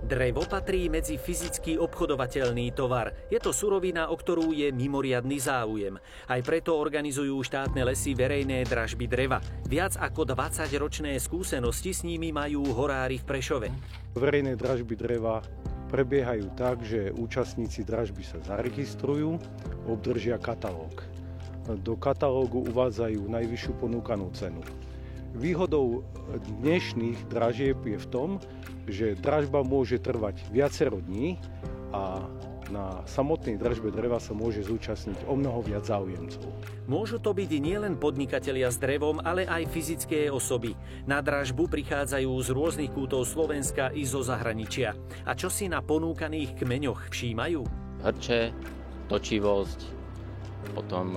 Drevo patrí medzi fyzicky obchodovateľný tovar. Je to surovina, o ktorú je mimoriadny záujem. Aj preto organizujú štátne lesy verejné dražby dreva. Viac ako 20-ročné skúsenosti s nimi majú horári v Prešove. Verejné dražby dreva prebiehajú tak, že účastníci dražby sa zaregistrujú, obdržia katalóg. Do katalógu uvádzajú najvyššiu ponúkanú cenu. Výhodou dnešných dražieb je v tom, že dražba môže trvať viacero dní a na samotnej dražbe dreva sa môže zúčastniť o mnoho viac záujemcov. Môžu to byť nielen podnikatelia s drevom, ale aj fyzické osoby. Na dražbu prichádzajú z rôznych kútov Slovenska i zo zahraničia. A čo si na ponúkaných kmeňoch všímajú? Hrče, točivosť, potom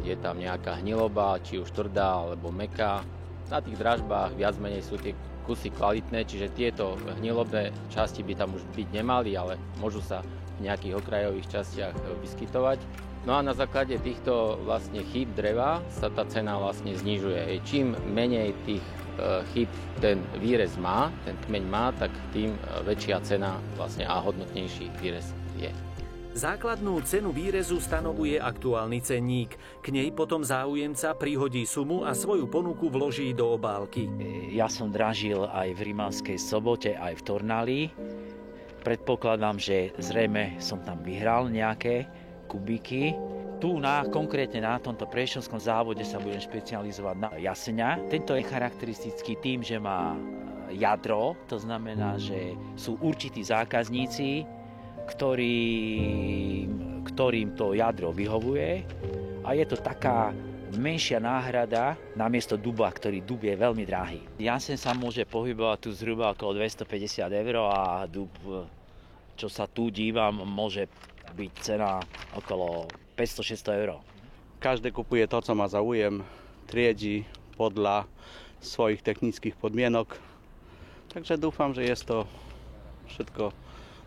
je tam nejaká hniloba, či už tvrdá alebo mäkká. Na tých dražbách viac menej sú tie kusy kvalitné, čiže tieto hnilobné časti by tam už byť nemali, ale môžu sa v nejakých okrajových častiach vyskytovať. No a na základe týchto vlastne chýb dreva sa tá cena vlastne znižuje. Čím menej tých chýb ten výrez má, ten kmeň má, tak tým väčšia cena vlastne a hodnotnejší výrez je. Základnú cenu výrezu stanovuje aktuálny cenník. K nej potom záujemca prihodí sumu a svoju ponuku vloží do obálky. Ja som dražil aj v Rimavskej Sobote, aj v Tornali. Predpokladám, že zrejme som tam vyhral nejaké kubiky. Tu konkrétne na tomto prešovskom závode sa budem špecializovať na jaseňa. Tento je charakteristický tým, že má jadro, to znamená, že sú určití zákazníci, ktorým to jadro vyhovuje a je to taká menšia náhrada namiesto duba, ktorý dub je veľmi drahý. Jaseň sa môže pohybovať tu zhruba okolo 250 eur a dub, čo sa tu dívam, môže byť cena okolo 500-600 eur. Každý kupuje to, co má záujem, triedi podľa svojich technických podmienok. Takže dúfam, že je to všetko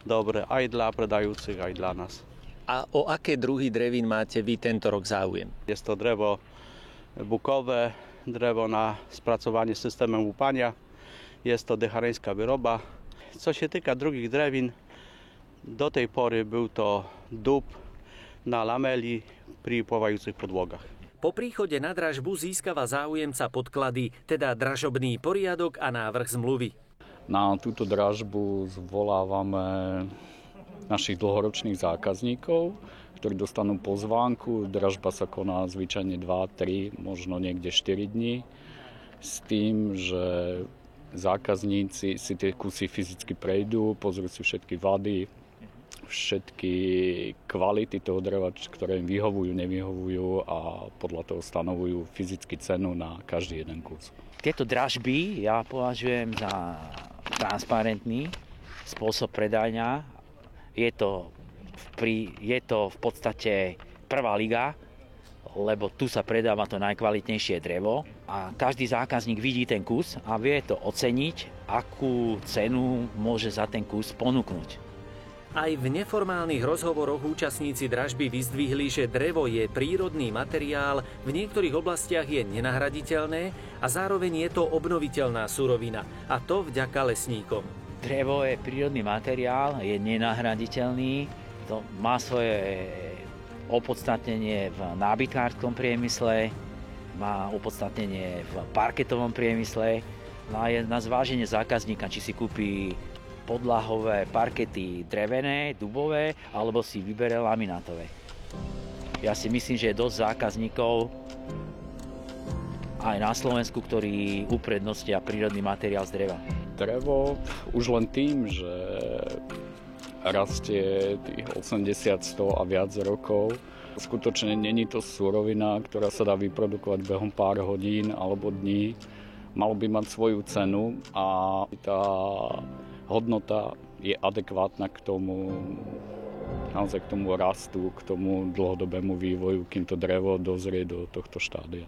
dobre aj dla predajúcich, aj dla nás. A o aké druhy drevín máte vy tento rok záujem? Je to drevo bukowe, drewo na spracowanie systemem łupania. Jest to dechareńska wyroba. Co się tyka drugich drewin, do tej pory był to dób na lameli pri pływających podłogach. Po príchode na dražbu získava záujemca podklady, teda dražobný poriadok a návrh zmluvy. Na túto dražbu zvolávame našich dlhoročných zákazníkov, ktorí dostanú pozvánku. Dražba sa koná zvyčajne 2, 3, možno niekde 4 dní. S tým, že zákazníci si tie kusy fyzicky prejdú, pozrú si všetky vady, všetky kvality toho dreva, ktoré im vyhovujú, nevyhovujú a podľa toho stanovujú fyzicky cenu na každý jeden kus. Tieto dražby ja považujem za transparentný spôsob predania. Je to v podstate prvá liga, lebo tu sa predáva to najkvalitnejšie drevo a každý zákazník vidí ten kus a vie to oceniť, akú cenu môže za ten kus ponúknuť. Aj v neformálnych rozhovoroch účastníci dražby vyzdvihli, že drevo je prírodný materiál, v niektorých oblastiach je nenahraditeľné a zároveň je to obnoviteľná surovina, a to vďaka lesníkom. Drevo je prírodný materiál, je nenahraditeľný, to má svoje opodstatnenie v nábytkárskom priemysle, má opodstatnenie v parketovom priemysle, a je na zváženie zákazníka, či si kúpi podlahové parkety drevené, dubové, alebo si vybere laminátové. Ja si myslím, že je dosť zákazníkov aj na Slovensku, ktorí uprednostnia prírodný materiál z dreva. Drevo už len tým, že rastie tých 80, 100 a viac rokov, skutočne není to surovina, ktorá sa dá vyprodukovať behom pár hodín alebo dní. Mal by mať svoju cenu a tá hodnota je adekvátna k tomu, naozaj k tomu rastu, k tomu dlhodobému vývoju, kým to drevo dozrie do tohto štádia.